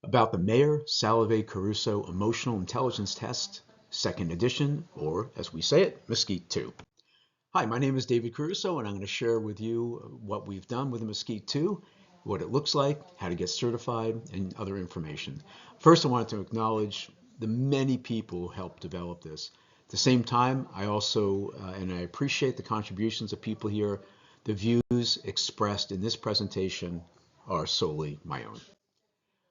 about the Mayer-Salovey-Caruso Emotional Intelligence Test, second edition, or as we say it, MSCEIT 2. Hi, my name is David Caruso, and I'm going to share with you what we've done with the MSCEIT 2, what it looks like, how to get certified, and other information. First, I wanted to acknowledge the many people who helped develop this. At the same time, I also, and I appreciate the contributions of people here. The views expressed in this presentation are solely my own.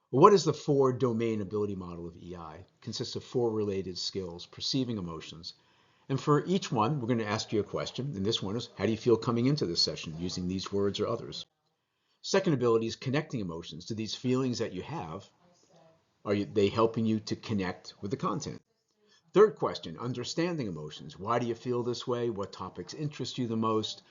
What is the four-domain ability model of EI? It consists of four related skills: perceiving emotions. And for each one, we're going to ask you a question. And this one is, how do you feel coming into this session using these words or others? Second ability is connecting emotions. Do these feelings that you have, they helping you to connect with the content? Third question, understanding emotions. Why do you feel this way? What topics interest you the most?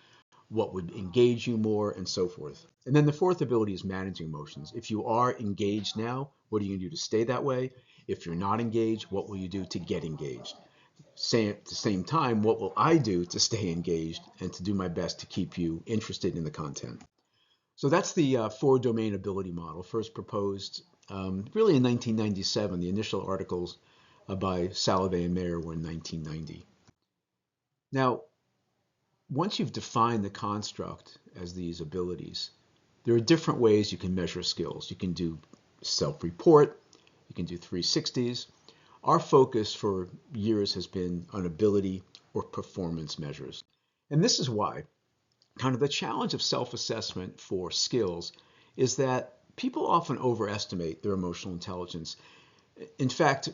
What would engage you more, and so forth. And then the fourth ability is managing emotions. If you are engaged now, what are you going to do to stay that way? If you're not engaged, what will you do to get engaged? At the same time, what will I do to stay engaged and to do my best to keep you interested in the content? So that's the four-domain ability model, first proposed really in 1997. The initial articles by Salovey and Mayer were in 1990. Now, once you've defined the construct as these abilities, there are different ways you can measure skills. You can do self-report, you can do 360s. Our focus for years has been on ability or performance measures. And this is why kind of the challenge of self-assessment for skills is that people often overestimate their emotional intelligence. In fact,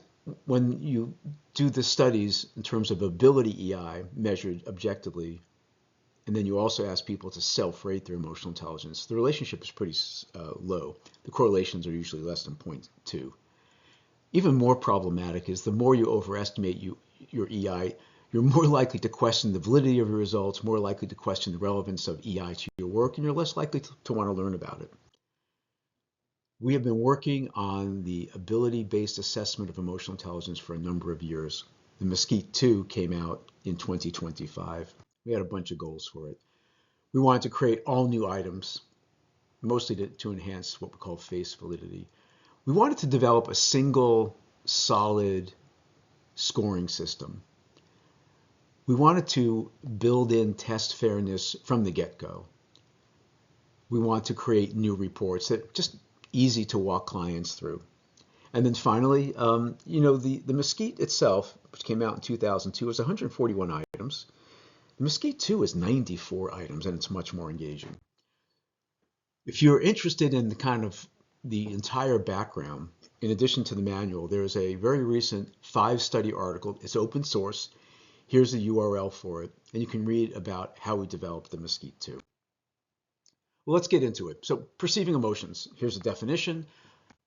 when you do the studies in terms of ability EI measured objectively, and then you also ask people to self-rate their emotional intelligence, the relationship is pretty low. The correlations are usually less than 0.2. Even more problematic is the more you overestimate your EI, you're more likely to question the validity of your results, more likely to question the relevance of EI to your work, and you're less likely to want to learn about it. We have been working on the ability-based assessment of emotional intelligence for a number of years. The MSCEIT 2 came out in 2025. We had a bunch of goals for it. We wanted to create all new items, mostly to enhance what we call face validity. We wanted to develop a single, solid scoring system. We wanted to build in test fairness from the get-go. We want to create new reports that are just easy to walk clients through. And then finally, the MSCEIT itself, which came out in 2002, was 141 items. The MSCEIT 2 is 94 items, and it's much more engaging. If you're interested in the entire background, in addition to the manual, there's a very recent 5-study article. It's open source. Here's the URL for it, and you can read about how we developed the MSCEIT 2. Well, let's get into it. So perceiving emotions, here's a definition,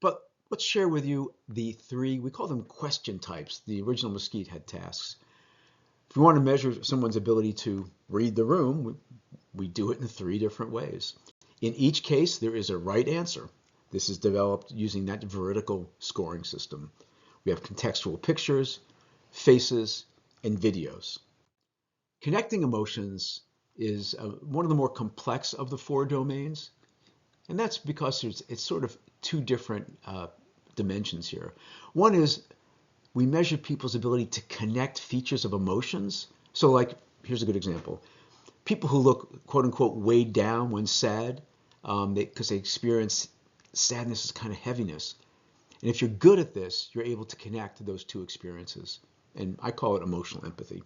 but let's share with you the 3, we call them question types. The original MSCEIT had tasks. If we want to measure someone's ability to read the room, we do it in 3 different ways. In each case, there is a right answer. This is developed using that veridical scoring system. We have contextual pictures, faces, and videos. Connecting emotions is one of the more complex of the 4 domains, and that's because it's sort of 2 different dimensions here. One is we measure people's ability to connect features of emotions. So here's a good example. People who look, quote unquote, weighed down when sad, because they experience sadness as kind of heaviness. And if you're good at this, you're able to connect those 2 experiences. And I call it emotional empathy.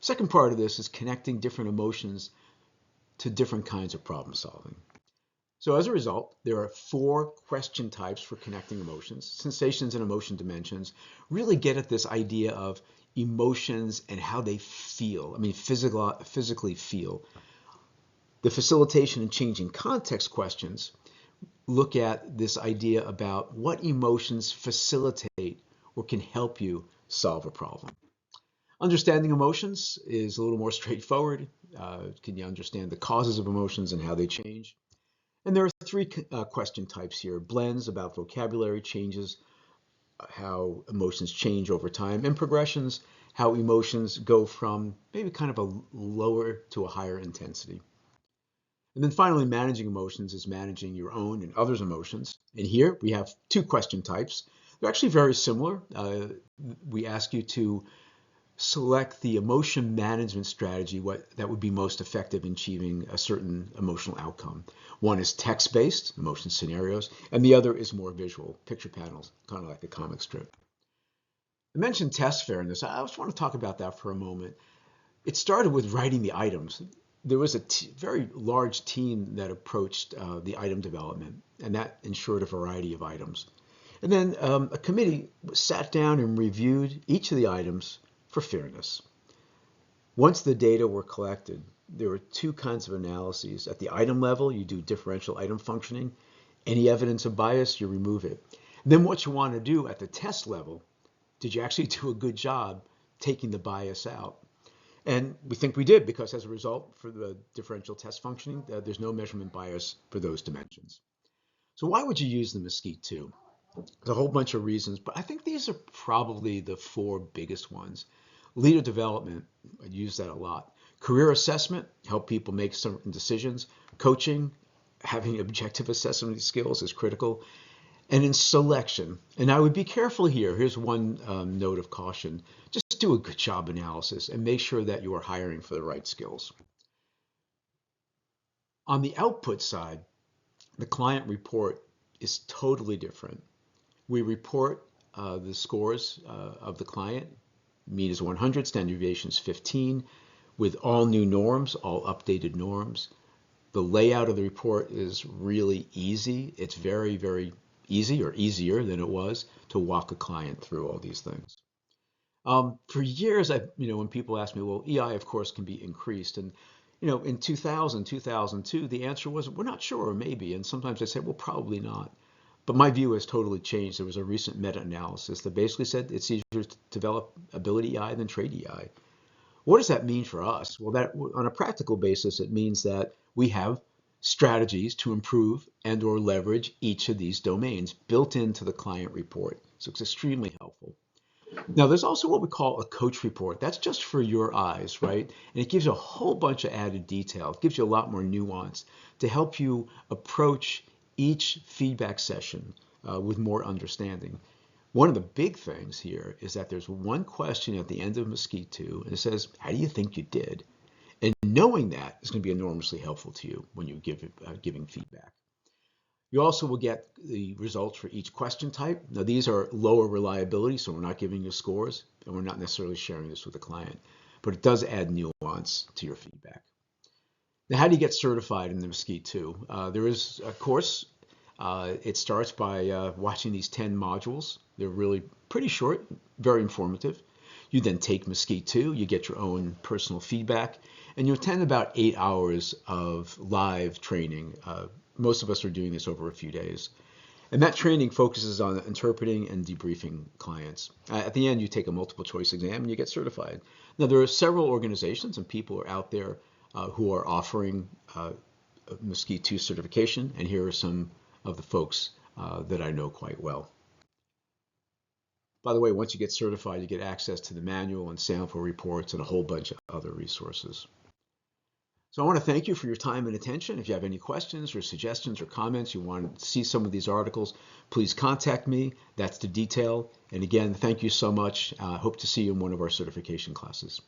Second part of this is connecting different emotions to different kinds of problem solving. So as a result, there are 4 question types for connecting emotions. Sensations and emotion dimensions really get at this idea of emotions and how they feel. I mean, physically feel. The facilitation and changing context questions look at this idea about what emotions facilitate or can help you solve a problem. Understanding emotions is a little more straightforward. Can you understand the causes of emotions and how they change? And there are 3 question types here. Blends about vocabulary changes, how emotions change over time, and progressions, how emotions go from maybe kind of a lower to a higher intensity. And then finally, managing emotions is managing your own and others' emotions. And here we have two question types. They're actually very similar. We ask you to select the emotion management strategy that would be most effective in achieving a certain emotional outcome. One is text-based, emotion scenarios, and the other is more visual, picture panels, kind of like a comic strip. I mentioned test fairness. I just want to talk about that for a moment. It started with writing the items. There was a very large team that approached the item development, and that ensured a variety of items. And then a committee sat down and reviewed each of the items for fairness. Once the data were collected, there were two kinds of analyses. At the item level, you do differential item functioning. Any evidence of bias, you remove it. And then what you want to do at the test level, did you actually do a good job taking the bias out? And we think we did, because as a result, for the differential test functioning, there's no measurement bias for those dimensions. So why would you use the MSCEIT 2? There's a whole bunch of reasons, but I think these are probably the four biggest ones. Leader development, I use that a lot. Career assessment, help people make certain decisions. Coaching, having objective assessment skills is critical. And in selection, and I would be careful here. Here's one note of caution. Just do a good job analysis and make sure that you are hiring for the right skills. On the output side, the client report is totally different. We report the scores of the client. Mean is 100, standard deviation is 15, with all new norms, all updated norms. The layout of the report is really easy. It's very, very easy, or easier than it was to walk a client through all these things. For years, when people ask me, well, EI, of course, can be increased. And, in 2000, 2002, the answer was, we're not sure, or maybe. And sometimes I say, well, probably not. But my view has totally changed. There was a recent meta-analysis that basically said it's easier to develop ability EI than trade EI. What does that mean for us? Well, that on a practical basis, it means that we have strategies to improve and or leverage each of these domains built into the client report. So it's extremely helpful. Now, there's also what we call a coach report. That's just for your eyes, right? And it gives you a whole bunch of added detail. It gives you a lot more nuance to help you approach each feedback session with more understanding. One of the big things here is that there's one question at the end of MSCEIT 2, and it says, how do you think you did? And knowing that is going to be enormously helpful to you when you giving feedback. You also will get the results for each question type. Now, these are lower reliability, so we're not giving you scores, and we're not necessarily sharing this with the client, but it does add nuance to your feedback. Now, how do you get certified in the MSCEIT 2? There is a course. It starts by watching these 10 modules. They're really pretty short, very informative. You then take MSCEIT 2, you get your own personal feedback, and you attend about 8 hours of live training. Most of us are doing this over a few days. And that training focuses on interpreting and debriefing clients. At the end, you take a multiple choice exam and you get certified. Now, there are several organizations and people are out there who are offering MSCEIT 2 certification, and here are some of the folks that I know quite well. By the way, once you get certified, you get access to the manual and sample reports and a whole bunch of other resources. So I want to thank you for your time and attention. If you have any questions or suggestions or comments, you want to see some of these articles, please contact me. That's the detail. And again, thank you so much. Hope to see you in one of our certification classes.